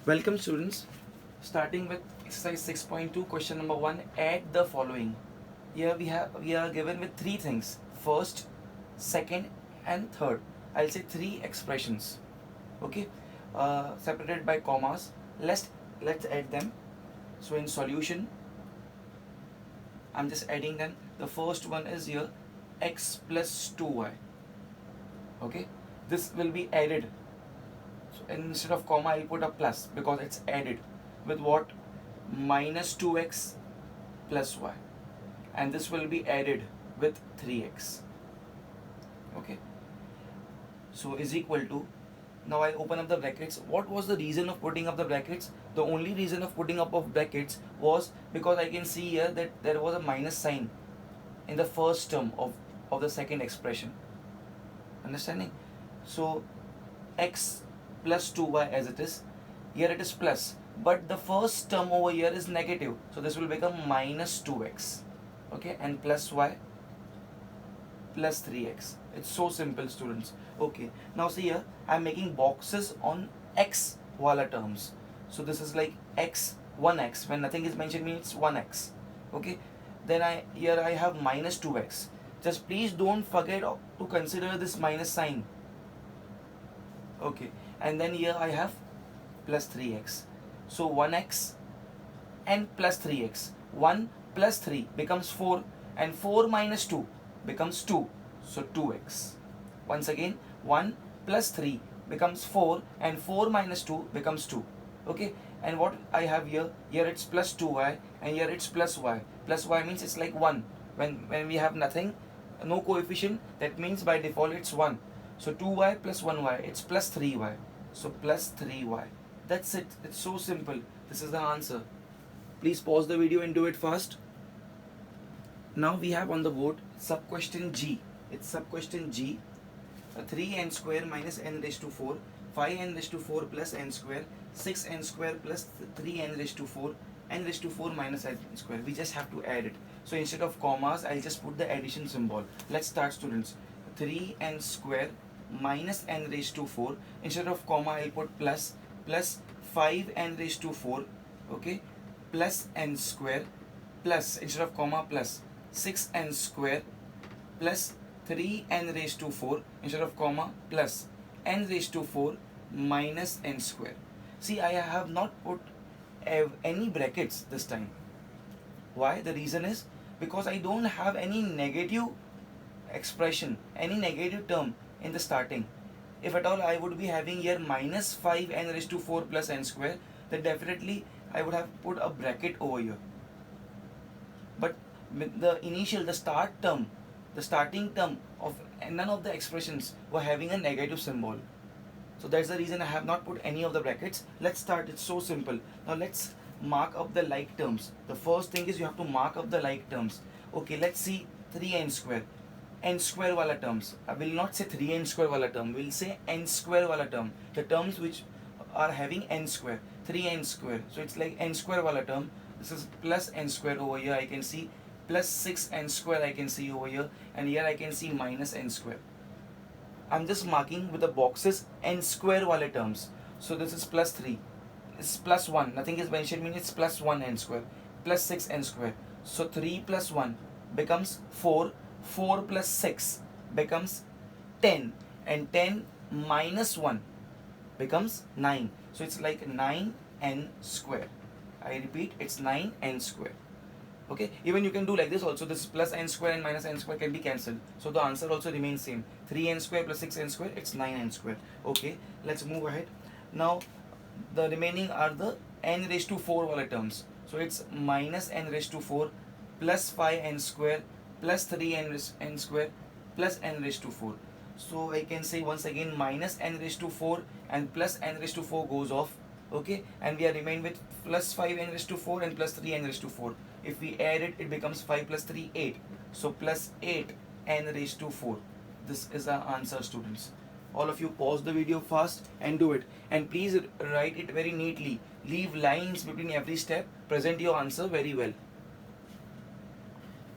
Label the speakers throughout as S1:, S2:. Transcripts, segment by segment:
S1: Welcome students, starting with exercise 6.2 question number 1. Add the following. Here we are given with three things: first, second and third. I'll say three expressions, okay, separated by commas. Let's add them. So in solution, I'm just adding them. The first one is here x plus 2y, okay. This will be added. So instead of comma, I'll put a plus because it's added with what? Minus 2x plus y, and this will be added with 3x, okay. So is equal to, now I open up the brackets. What was the reason of putting up the brackets? The only reason of putting up of brackets was because I can see here that there was a minus sign in the first term of the second expression. Understanding? So x plus 2y as it is, here it is plus, but the first term over here is negative, so this will become minus 2x, okay, and plus y plus 3x. It's so simple, students. Okay, now see here, I'm making boxes on x wala terms. So this is like x, 1x, when nothing is mentioned means 1x, okay. Then here I have minus 2x. Just please don't forget to consider this minus sign, okay. And then here I have plus 3x. So 1x and plus 3x. 1 plus 3 becomes 4, and 4 minus 2 becomes 2. So 2x. Once again, 1 plus 3 becomes 4, and 4 minus 2 becomes 2. Okay, and what I have here, it's plus 2y, and here it's plus y. Plus y means it's like 1. When we have nothing, no coefficient, that means by default it's 1. So 2y plus 1y, it's plus 3y. So plus 3y. That's it. It's so simple. This is the answer. Please pause the video and do it fast. Now we have on the board sub question G. It's sub question G. 3n square minus n raised to 4, 5n raised to 4 plus n square, 6n square plus 3n raised to 4, n raised to 4 minus n square. We just have to add it. So instead of commas, I'll just put the addition symbol. Let's start, students. 3n square minus n raised to 4. Instead of comma, I'll put plus 5n raised to 4, okay, plus n square, plus, instead of comma, plus 6n square plus 3n raised to 4, instead of comma, plus n raised to 4 minus n square. See, I have not put any brackets this time. Why? The reason is because I don't have any negative expression, any negative term in the starting. If at all I would be having here minus 5n raised to 4 plus n square, then definitely I would have put a bracket over here. But the starting term of none of the expressions were having a negative symbol. So that's the reason I have not put any of the brackets. Let's start. It's so simple. Now let's mark up the like terms. The first thing is you have to mark up the like terms. Okay, let's see 3n square. N square wala terms. I will not say 3n square wala term. We'll say n square wala term. The terms which are having n square. 3n square. So it's like n square wala term. This is plus n square over here. I can see plus 6n square I can see over here, and here I can see minus n square. I'm just marking with the boxes n square wale terms. So this is plus 3, it's plus 1, nothing is mentioned, means it's plus 1 n square, plus 6 n square. So 3 plus 1 becomes 4, 4 plus 6 becomes 10, and 10 minus 1 becomes 9. So it's like 9n square. I repeat, it's 9n square. Okay, even you can do like this also. This plus n square and minus n square can be cancelled, so the answer also remains same. 3n square plus 6n square, it's 9n square. Okay, let's move ahead. Now the remaining are the n raised to 4 wala terms. So it's minus n raised to 4 plus 5n square plus 3n square plus n raised to 4. So I can say once again minus n raised to 4 and plus n raised to 4 goes off. Okay, and we are remained with plus 5n raised to 4 and plus 3n raised to 4. If we add it, it becomes 5 plus 3, 8. So plus 8n raised to 4. This is our answer, students. All of you pause the video fast and do it. And please write it very neatly. Leave lines between every step. Present your answer very well.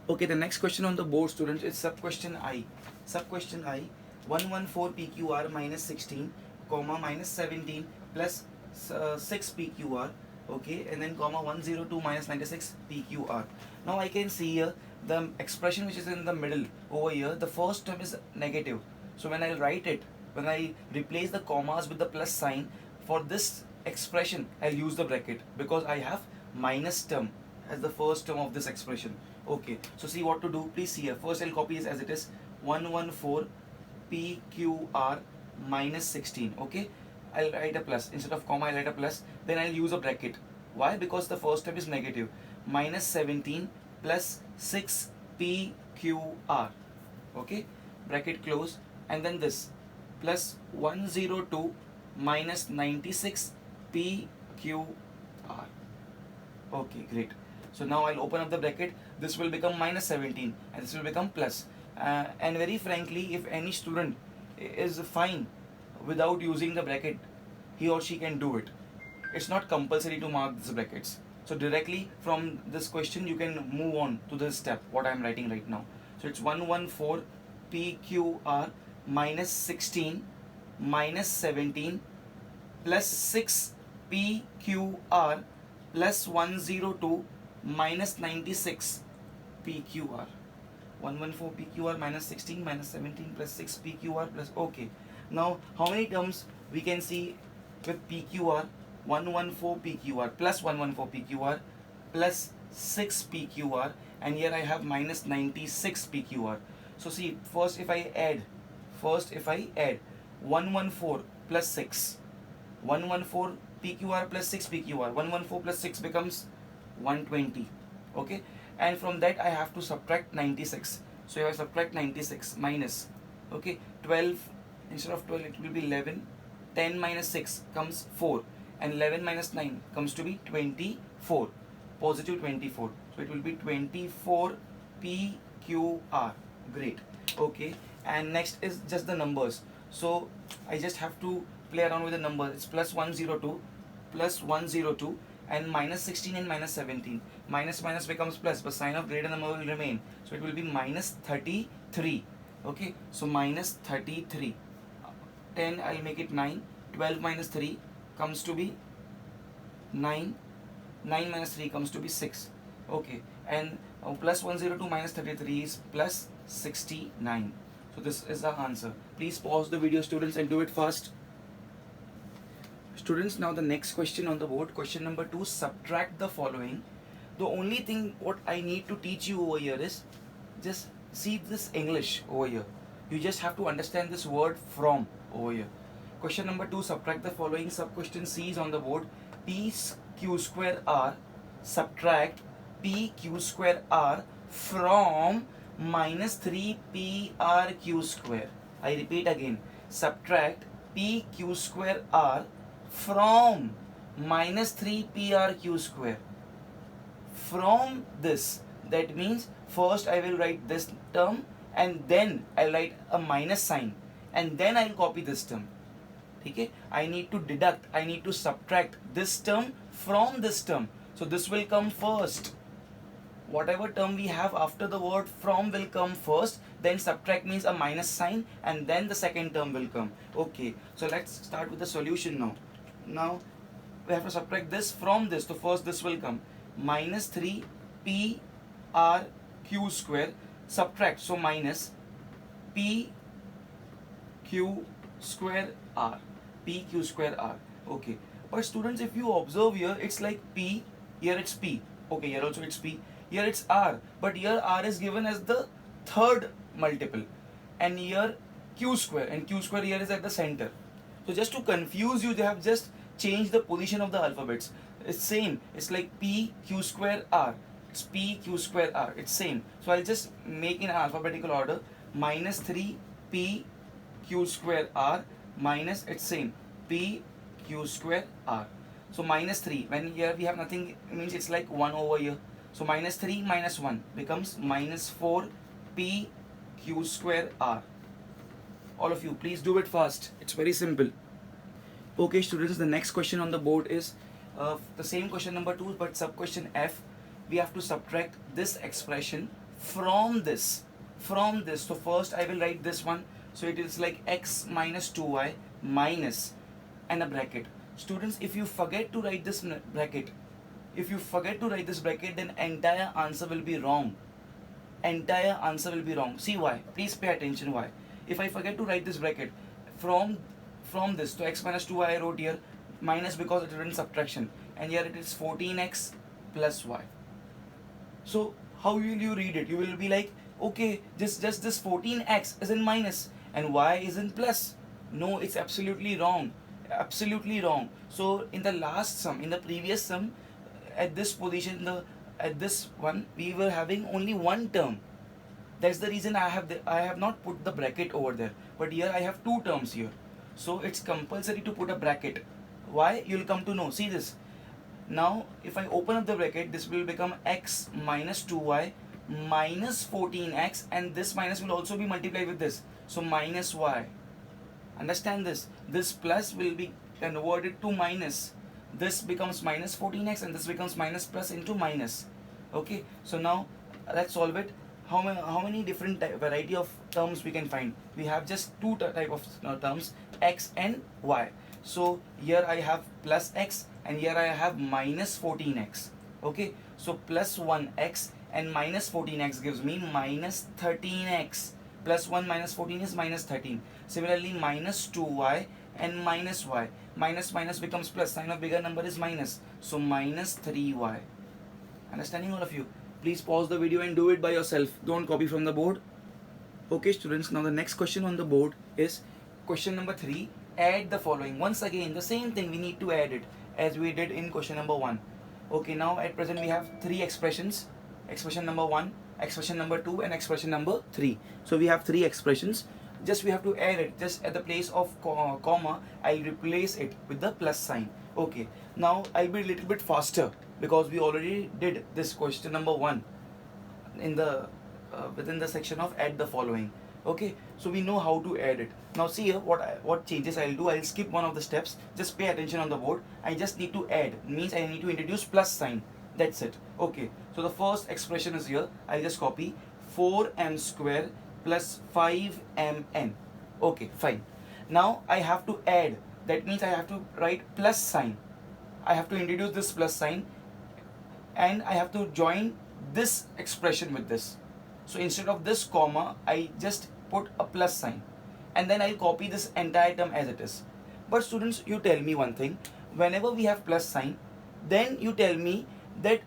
S1: Okay, the next question on the board, students, is sub question I. Sub question I, 114 PQR minus 16, comma minus 17 plus 6 PQR, okay, and then comma 102 minus 96 PQR. Now I can see here the expression which is in the middle over here, the first term is negative. So when I write it, when I replace the commas with the plus sign, for this expression I'll use the bracket because I have minus term as the first term of this expression. Okay, so see what to do. Please see here. First I'll copy this as it is, 114 PQR minus 16. Okay, I'll write a plus instead of comma. I'll write a plus. Then I'll use a bracket. Why? Because the first term is negative. Minus 17 plus 6 PQR. Okay, bracket close, and then this plus 102 minus 96 PQR. Okay, great. So now I'll open up the bracket. This will become minus 17 and this will become plus. And very frankly, if any student is fine without using the bracket, he or she can do it. It's not compulsory to mark these brackets. So directly from this question you can move on to this step what I am writing right now. So it's 114 PQR minus 16 minus 17 plus 6 PQR plus 102 minus 96 PQR. 114 PQR minus 16 minus 17 plus 6 PQR plus, okay. Now how many terms we can see with PQR? 114 PQR plus 114 PQR plus 6 PQR, and here I have minus 96 PQR. So see, first if I add 114 plus 6, 114 PQR plus 6 PQR, 114 plus 6 becomes 120. Okay, and from that I have to subtract 96. So if I subtract 96 minus, okay, 12, instead of 12 it will be 11, 10 minus 6 comes 4, and 11 minus 9 comes to be 24, positive 24. So it will be 24 PQR. Great. Okay, and next is just the numbers. So I just have to play around with the number. It's plus 102 and minus 16 and minus 17. Minus minus becomes plus, but sign of greater number will remain. So it will be minus 33. Okay, so minus 33. 10, I'll make it 9. 12 minus 3 comes to be 9. 9 minus 3 comes to be 6. Okay, and plus 102 minus 33 is plus 69. So this is the answer. Please pause the video, students, and do it fast. Students, now the next question on the board, question number 2, subtract the following. The only thing what I need to teach you over here is just see this English over here. You just have to understand this word from over here. Question number 2, subtract the following. Sub question C is on the board. PQ square R, subtract PQ square R from minus 3PRQ square. I repeat again, subtract PQ square R from minus 3PRQ square. From this, that means first I will write this term and then I'll write a minus sign and then I'll copy this term. Okay, I need to deduct, I need to subtract this term from this term. So this will come first. Whatever term we have after the word from will come first, then subtract means a minus sign, and then the second term will come. Okay, so let's start with the solution now. Now we have to subtract this from this. So first this will come minus 3PRQ square, subtract, so minus PQ square R, PQ square R. Okay, but students, if you observe here, it's like P, here it's P. Okay, here also it's P, here it's R, but here R is given as the third multiple, and here Q square, and Q square here is at the center. So just to confuse you, they have just changed the position of the alphabets. It's same, it's like P Q square R, it's P Q square R, it's same. So I'll just make in alphabetical order, minus 3P Q square R minus, it's same, P Q square R. So minus 3, when here we have nothing, it means it's like 1 over here. So minus 3 minus 1 becomes minus 4 P Q square R. All of you, please do it fast. It's very simple. Okay, students, the next question on the board is the same question number 2, but sub question F. We have to subtract this expression from this. From this. So first I will write this one. So it is like x minus 2y minus and a bracket. Students, if you forget to write this bracket, then entire answer will be wrong. Entire answer will be wrong. See why? Please pay attention why. If I forget to write this bracket from this, so x minus 2y I wrote here, minus because it is in subtraction, and here it is 14x plus y. So how will you read it? You will be like, okay, just this 14x is in minus and y is in plus. No, it's absolutely wrong. Absolutely wrong. So in the last sum, in the previous sum, at this position, at this one, we were having only one term. That's the reason I have not put the bracket over there. But here I have two terms here. So it's compulsory to put a bracket. Why? You'll come to know. See this. Now if I open up the bracket, this will become x minus 2y minus 14x, and this minus will also be multiplied with this. So minus y. Understand this. This plus will be converted to minus. This becomes minus 14x and this becomes minus plus into minus. Okay. So now let's solve it. How many different variety of terms we can find? We have just two type of terms, x and y. So here I have plus x and here I have minus 14x. Okay, so plus 1x and minus 14x gives me minus 13x. Plus 1 minus 14 is minus 13. Similarly, minus 2y and minus y. Minus minus becomes plus. Sign of bigger number is minus. So minus 3y. Understanding all of you? Please pause the video and do it by yourself. Don't copy from the board. Okay students, now the next question on the board is question number 3. Add the following. Once again, the same thing, we need to add it as we did in question number 1. Okay, now at present we have 3 expressions. Expression number 1, expression number 2 and expression number 3. So we have 3 expressions. Just we have to add it. Just at the place of comma, I'll replace it with the plus sign. Okay, now I'll be a little bit faster because we already did this question number 1 in the within the section of add the following. Okay, so we know how to add it. Now see here what changes I'll do. I'll skip one of the steps. Just pay attention on the board. I just need to add, means I need to introduce plus sign. That's it. Okay, so the first expression is here. I'll just copy 4m square plus 5mn. Okay, fine. Now I have to add. That means I have to write plus sign. I have to introduce this plus sign and I have to join this expression with this. So instead of this comma, I just put a plus sign and then I'll copy this entire term as it is. But students, you tell me one thing. Whenever we have plus sign, then you tell me that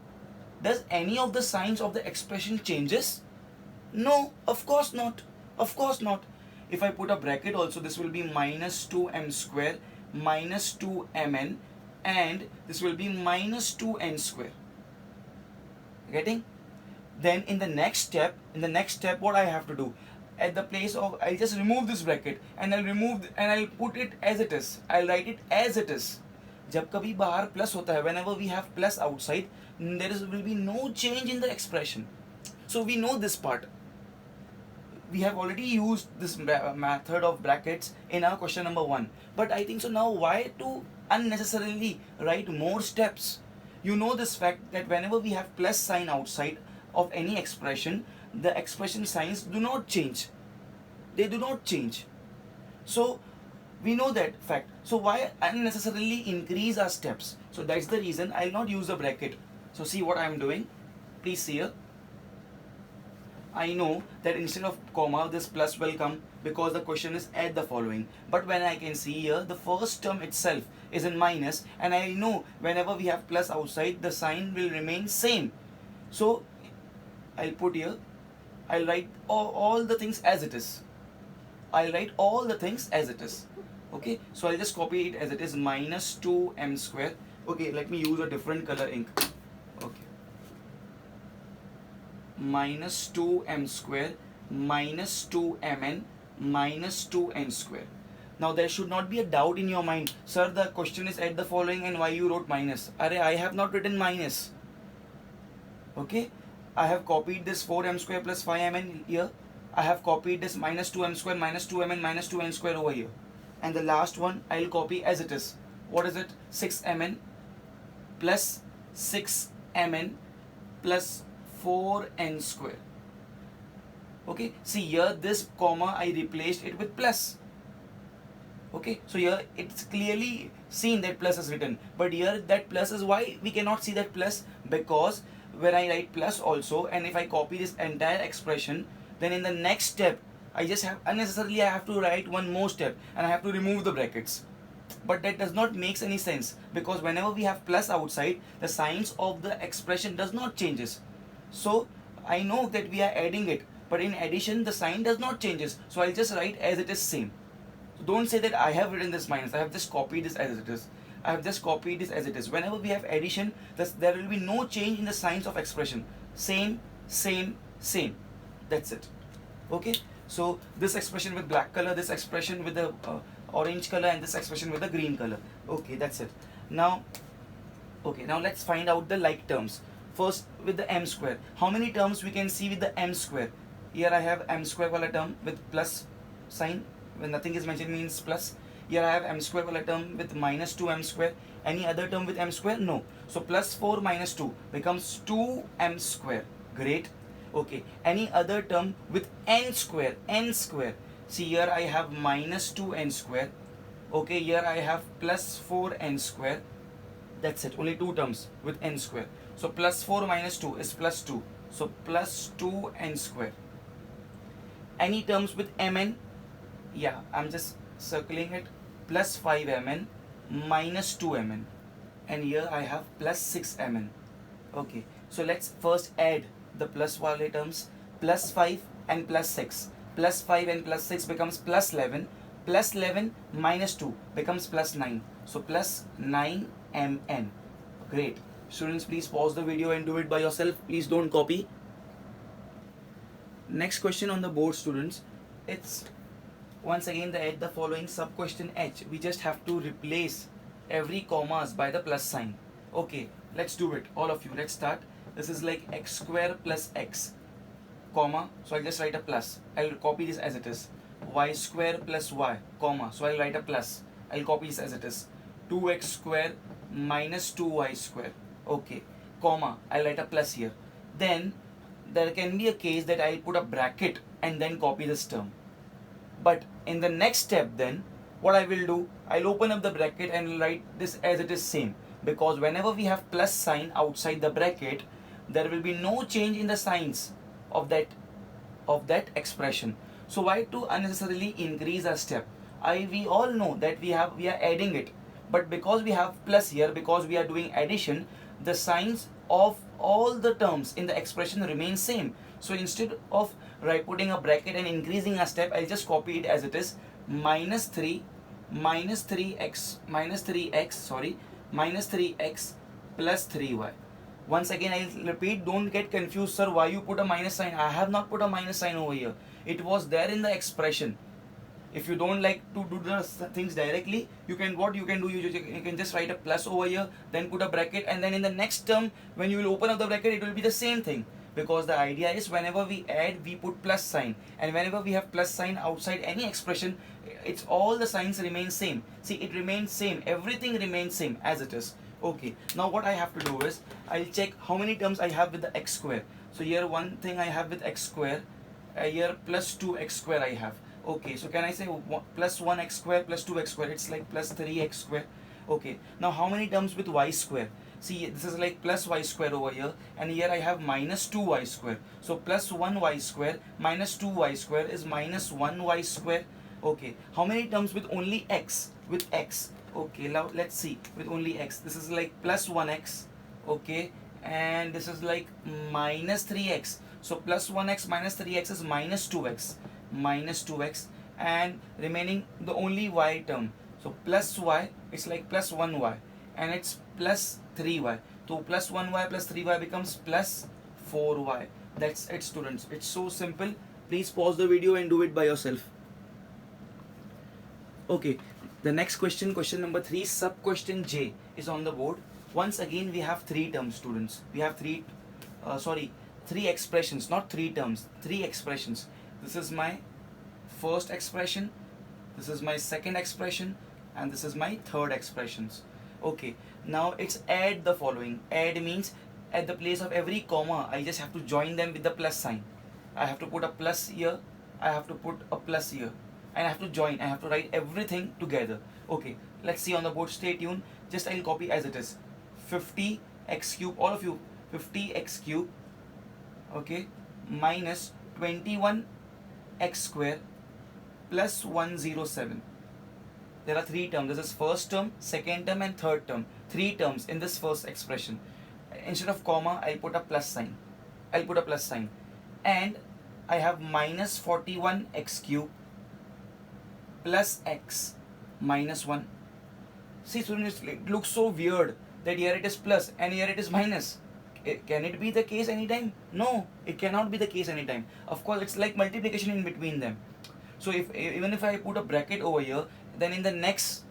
S1: does any of the signs of the expression changes? No, of course not. Of course not. If I put a bracket also, this will be minus 2m square minus 2mn and this will be minus 2n square. Getting? Then in the next step, what I have to do? At the place of, I'll just remove this bracket and I'll put it as it is. I'll write it as it is. जब कभी बाहर plus होता है, whenever we have plus outside, will be no change in the expression. So we know this part. We have already used this method of brackets in our question number 1. But I think so now why to unnecessarily write more steps? You know this fact that whenever we have plus sign outside of any expression, the expression signs do not change. They do not change. So we know that fact. So why unnecessarily increase our steps? So that's the reason I'll not use a bracket. So see what I'm doing. Please see here. I know that instead of comma, this plus will come because the question is add the following. But when I can see here, the first term itself is in minus, and I know whenever we have plus outside, the sign will remain same. So I'll put here, I'll write all the things as it is. I'll write all the things as it is. Okay, so I'll just copy it as it is, minus 2m square. Okay, let me use a different color ink. Okay, minus 2m square minus 2mn minus 2n square. Now there should not be a doubt in your mind, sir, the question is add the following and why you wrote minus. Arey, I have not written minus. Okay, I have copied this 4m square plus 5mn here. I have copied this minus 2m square minus 2mn minus 2n square over here. And the last one I'll copy as it is. What is it? 6mn plus 6mn plus 4n square. Okay, see here this comma I replaced it with plus. Okay, so here it's clearly seen that plus is written, but here that plus is, why we cannot see that plus? Because when I write plus also, and if I copy this entire expression, then in the next step I just have unnecessarily I have to write one more step and I have to remove the brackets. But that does not makes any sense, because whenever we have plus outside, the signs of the expression does not changes. So I know that we are adding it, but in addition the sign does not changes, so I'll just write as it is same. So don't say that I have written this minus, I have just copied this as it is. I have just copied this as it is. Whenever we have addition, there will be no change in the signs of expression. Same, same, same. That's it. Okay, so this expression with black color, this expression with the orange color, and this expression with the green color. Okay, that's it. Now, okay, now let's find out the like terms. First, with the m square, how many terms we can see with the m square? Here I have m square wala term with plus sign. When nothing is mentioned means plus. Here I have m square wala term with minus 2m square. Any other term with m square? No. So plus 4 minus 2 becomes 2m square. Great. Okay. Any other term with n square? N square. See, here I have minus 2n square. Okay. Here I have plus 4n square. That's it. Only two terms with n square. So plus 4 minus 2 is plus 2. So plus 2n square. Any terms with mn? Yeah, I'm just circling it. Plus 5mn minus 2mn. And here I have plus 6mn. Okay, so let's first add the plus value terms. Plus 5 and plus 6. Plus 5 and plus 6 becomes plus 11. Plus 11 minus 2 becomes plus 9. So plus 9mn. Great. Students, please pause the video and do it by yourself. Please don't copy. Next question on the board, students. It's once again the following sub question H. We just have to replace every commas by the plus sign. Okay, let's do it. All of you, let's start. This is like x square plus x, comma. So I'll just write a plus. I'll copy this as it is. Y square plus y, comma. So I'll write a plus. I'll copy this as it is. 2x square minus 2y square. Okay, comma. I'll write a plus here. Then there can be a case that I'll put a bracket and then copy this term. But in the next step, then what I will do, I'll open up the bracket and write this as it is same, because whenever we have plus sign outside the bracket, there will be no change in the signs of that expression. So why to unnecessarily increase a step? We all know that we are adding it, but because we have plus here, because we are doing addition, the signs of all the terms in the expression remain same. So instead of putting a bracket and increasing a step, I'll just copy it as it is. Minus 3x plus 3y. Once again I'll repeat, don't get confused, sir, why you put a minus sign? I have not put a minus sign over here. It was there in the expression. If you don't like to do the things directly, you can do, you can just write a plus over here, then put a bracket, and then in the next term when you will open up the bracket, it will be the same thing. Because the idea is whenever we add, we put plus sign, and whenever we have plus sign outside any expression, it's all the signs remain same. See, it remains same, everything remains same as it is. Okay, now what I have to do is I'll check how many terms I have with the x square. So here one thing I have with x square, here plus 2x square I have. Okay, so can I say plus 1x square plus 2x square? It's like plus 3x square. Okay, now how many terms with y square? See, this is like plus y square over here, and here I have minus 2y square. So plus 1y square minus 2y square is minus 1y square. Okay, how many terms with only x? With x. Okay, now let's see with only x. This is like plus 1x. Okay, and this is like minus 3x. So plus 1x minus 3x is minus 2x. Minus 2x, and remaining the only y term. So plus y, it's like plus 1y, and it's plus 3y. So plus 1y plus 3y becomes plus 4y. That's it, students. It's so simple. Please pause the video and do it by yourself. Okay, the next question, question number 3, sub question J is on the board. Once again, we have 3 terms, students. We have 3 expressions, not 3 terms, 3 expressions. This is my first expression, this is my second expression, and this is my third expressions. Okay, now it's add the following. Add means at the place of every comma, I just have to join them with the plus sign. I have to put a plus here, I have to put a plus here. and I have to join. I have to write everything together. Okay, let's see on the board. Stay tuned. Just I'll copy as it is. 50x cube, all of you, 50x cube, okay, minus 21x square plus 107. There are three terms. This is first term, second term, and third term. Three terms in this first expression. Instead of comma, I'll put a plus sign. And I have minus 41x cube plus x minus 1. See, students, it looks so weird that here it is plus and here it is minus. Can it be the case anytime? No, it cannot be the case anytime. Of course, it's like multiplication in between them. So even if I put a bracket over here, then in the next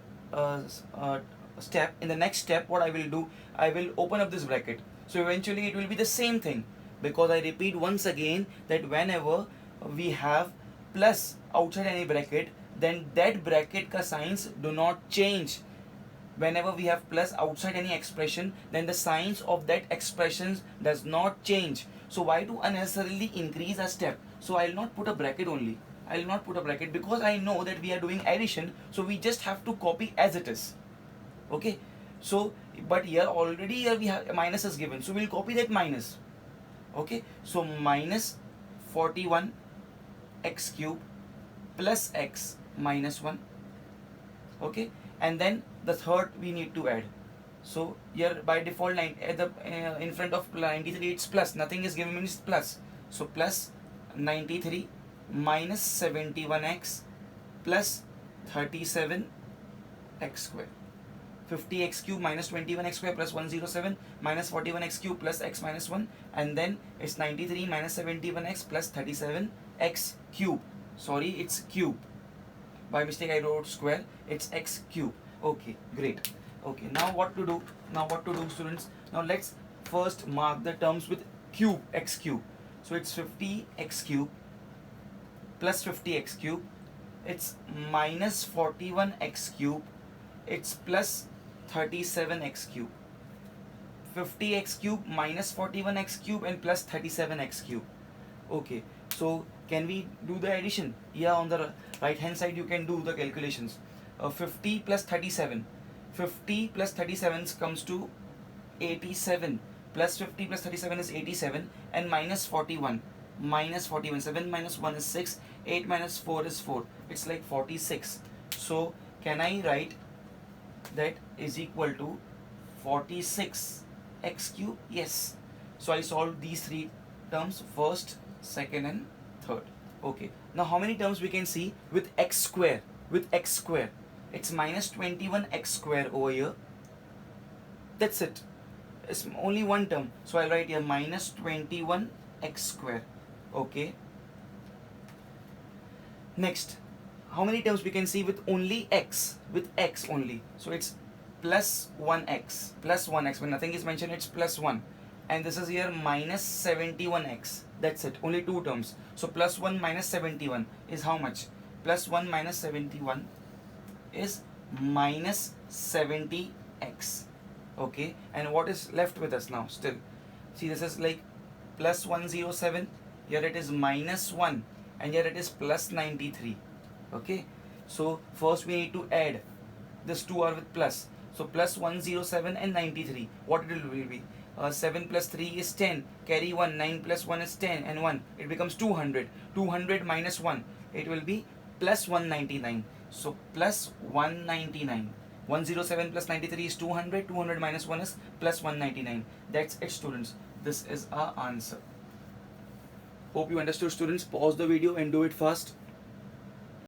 S1: step, what I will do, I will open up this bracket. So eventually it will be the same thing, because I repeat once again that whenever we have plus outside any bracket, then that bracket ka signs do not change. Whenever we have plus outside any expression, then the signs of that expression does not change. So why to unnecessarily increase a step? So I will not put a bracket only. I will not put a bracket because I know that we are doing addition, so we just have to copy as it is. Okay, so but here we have minus is given, so we'll copy that minus. Okay, so minus 41x cube plus x minus 1. Okay, and then the third we need to add. So here by default in front of 93 it's plus, nothing is given, means plus. So plus 93 minus 71x plus 37x square. 50x cube minus 21x square plus 107 minus 41x cube plus x minus 1, and then it's 93 minus 71x plus 37x cube. Sorry, it's cube. By mistake I wrote square, it's x cube. Okay, great. Okay, now what to do? Students? Now let's first mark the terms with cube, x cube. So it's 50x cube plus 50x cube. It's minus 41x cube. It's plus 37x cube. 50x cube minus 41x cube and plus 37x cube. Okay, so can we do the addition? Yeah, on the right hand side you can do the calculations. 50 plus 37. 50 plus 37 comes to 87. Plus 50 plus 37 is 87, and minus 41. 7 minus 1 is 6. 8 minus 4 is 4. It's like 46. So can I write that is equal to 46 x cube? Yes. So I solved these three terms, first, second and third. Okay, now how many terms we can see with x square? It's minus 21x square over here. That's it. It's only one term, so I'll write here minus 21x square. Okay, next, how many terms we can see with only x? With x only. So it's plus 1x. When nothing is mentioned, it's plus 1. And this is here minus 71x. That's it. Only two terms. So plus 1 minus 71 is how much? Plus 1 minus 71 is minus 70x. Okay. And what is left with us now? Still, see, this is like plus 107. Here it is minus 1. And here it is plus 93. Okay. So first we need to add. This two are with plus. So plus 107 and 93. What it will be? 7 plus 3 is 10. Carry 1. 9 plus 1 is 10 and 1. It becomes 200. 200 minus 1. It will be plus 199. So plus 199. 107 plus 93 is 200. 200 minus 1 is plus 199. That's it, students. This is our answer. Hope you understood, students. Pause the video and do it fast.